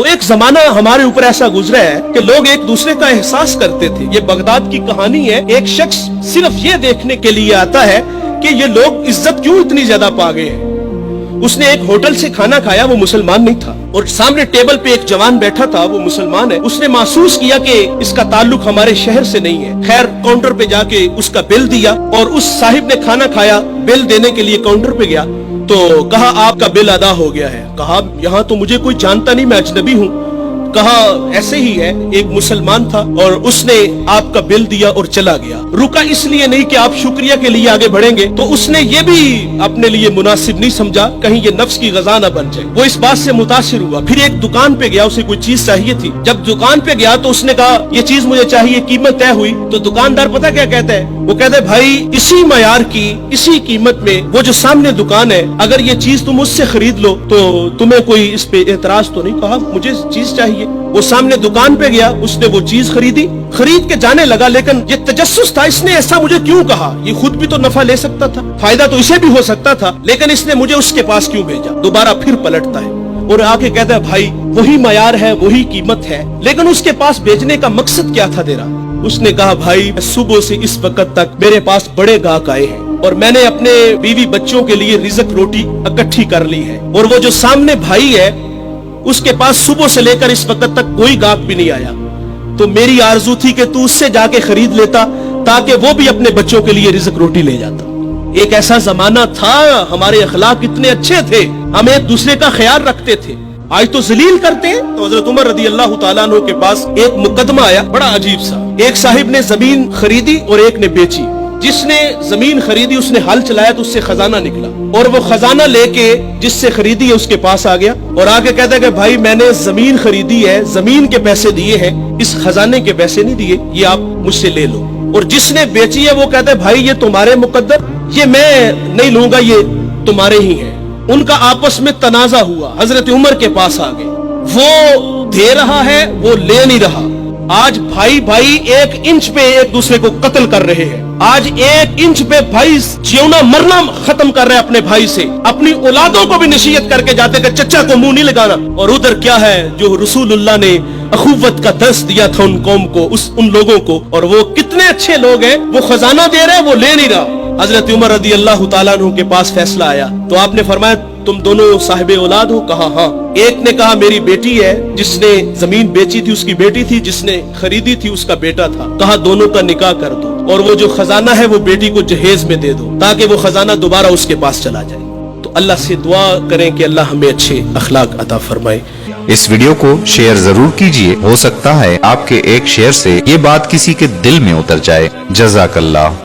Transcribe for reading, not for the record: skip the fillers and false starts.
تو ایک जमाना हमारे ऊपर ऐसा गुजरा है कि लोग एक दूसरे का एहसास करते थे। ये बगदाद की कहानी है। एक शख्स सिर्फ ये देखने के लिए आता है कि ये लोग इज्जत क्यों इतनी ज्यादा पा गए हैं। उसने एक होटल से खाना खाया, वो मुसलमान नहीं था, और सामने टेबल पे एक जवान बैठा था, वो मुसलमान है। उसने महसूस किया कि इसका ताल्लुक हमारे शहर से नहीं है। खैर काउंटर पे जाके उसका बिल दिया, और उस साहिब ने खाना खाया, बिल देने के लिए काउंटर पे गया तो कहा आपका बिल अदा हो गया है। कहा यहाँ तो मुझे कोई जानता नहीं, मैं अजनबी हूँ। कहा ऐसे ही है, एक मुसलमान था और उसने आपका बिल दिया और चला गया। रुका इसलिए नहीं कि आप शुक्रिया के लिए आगे बढ़ेंगे, तो उसने ये भी अपने लिए मुनासिब नहीं समझा कहीं ये नफ्स की गजा न बन जाए। वो इस बात से मुतासिर हुआ। फिर एक दुकान पे गया, उसे कोई चीज चाहिए थी। जब दुकान पे गया तो उसने कहा ये चीज मुझे चाहिए, कीमत तय हुई। तो दुकानदार पता क्या कहता है, वो कहता है भाई इसी मयार की इसी कीमत में वो जो सामने दुकान है, अगर ये चीज तुम उससे खरीद लो तो तुम्हें कोई इस पे एतराज तो नहीं। कहा मुझे चीज चाहिए। वो सामने दुकान पे गया, उसने वो चीज खरीदी, खरीद के जाने लगा। लेकिन ये तजस्सुस था, इसने ऐसा मुझे क्यों कहा, ये खुद भी तो नफा ले सकता था, फायदा तो इसे भी हो सकता था, लेकिन इसने मुझे उसके पास क्यों भेजा। दोबारा फिर पलटता है और आके कहता है भाई वही मयार है, वही कीमत है, लेकिन उसके पास भेजने का मकसद क्या था तेरा। उसने कहा भाई सुबह से इस वक्त तक मेरे पास बड़े गाहक आए हैं और मैंने अपने बीवी बच्चों के लिए रिज़्क रोटी इकट्ठी कर ली है, और वो जो सामने भाई है उसके पास सुबह से लेकर इस वक्त तक कोई गाहक भी नहीं आया। तो मेरी आरजू थी कि तू उससे जाके खरीद लेता ताकि वो भी अपने बच्चों के लिए रिज़्क रोटी ले जाता। एक ऐसा जमाना था, हमारे अखलाक इतने अच्छे थे, हम एक दूसरे का ख्याल रखते थे। आज तो जलील करते हैं। तो हजरत उमर रदी अल्लाह तआला अन्हु के पास एक मुकदमा आया, बड़ा अजीब सा। एक साहिब ने जमीन खरीदी और एक ने बेची। जिसने जमीन खरीदी उसने हल चलाया तो उससे खजाना निकला, और वो खजाना लेके जिससे खरीदी है उसके पास आ गया और आके कहता है कि भाई मैंने जमीन खरीदी है, जमीन के पैसे दिए हैं, इस खजाने के पैसे नहीं दिए, ये आप मुझसे ले लो। और जिसने बेची है वो कहता है भाई ये तुम्हारे मुकद्दर, ये मैं नहीं लूंगा, ये तुम्हारे ही है। उनका आपस में तनाजा हुआ, हजरत उमर के पास आ गए। वो दे रहा है, वो ले नहीं रहा। आज भाई भाई 1 इंच पे एक दूसरे को कत्ल कर रहे हैं। आज 1 इंच पे भाई जीना मरना खत्म कर रहे हैं अपने भाई से। अपनी औलादों को भी नसीहत करके जाते कि चचा को मुंह नहीं लगाना। और उधर क्या है जो रसूलुल्लाह ने अखुवत का दर्स दिया था उन कौम को, उन लोगों को, और वो कितने अच्छे लोग हैं। वो खजाना दे रहे, वो ले नहीं रहा। हजरत उमर रदी अल्लाह तआला अन्हु के पास फैसला आया तो आपने फरमाया तुम दोनों साहिबे औलाद हो। कहा हाँ। एक ने कहा मेरी बेटी है, जिसने जमीन बेची थी उसकी बेटी थी, जिसने खरीदी थी उसका बेटा था। कहा दोनों का निकाह कर दो, और वो जो खजाना है वो बेटी को जहेज में दे दो ताकि वो खजाना दोबारा उसके पास चला जाए। तो अल्लाह से दुआ करें कि अल्लाह हमें अच्छे अखलाक अता फरमाए। इस वीडियो को शेयर जरूर कीजिए, हो सकता है आपके एक शेयर से ये बात किसी के दिल में उतर जाए। जज़ाकल्लाह।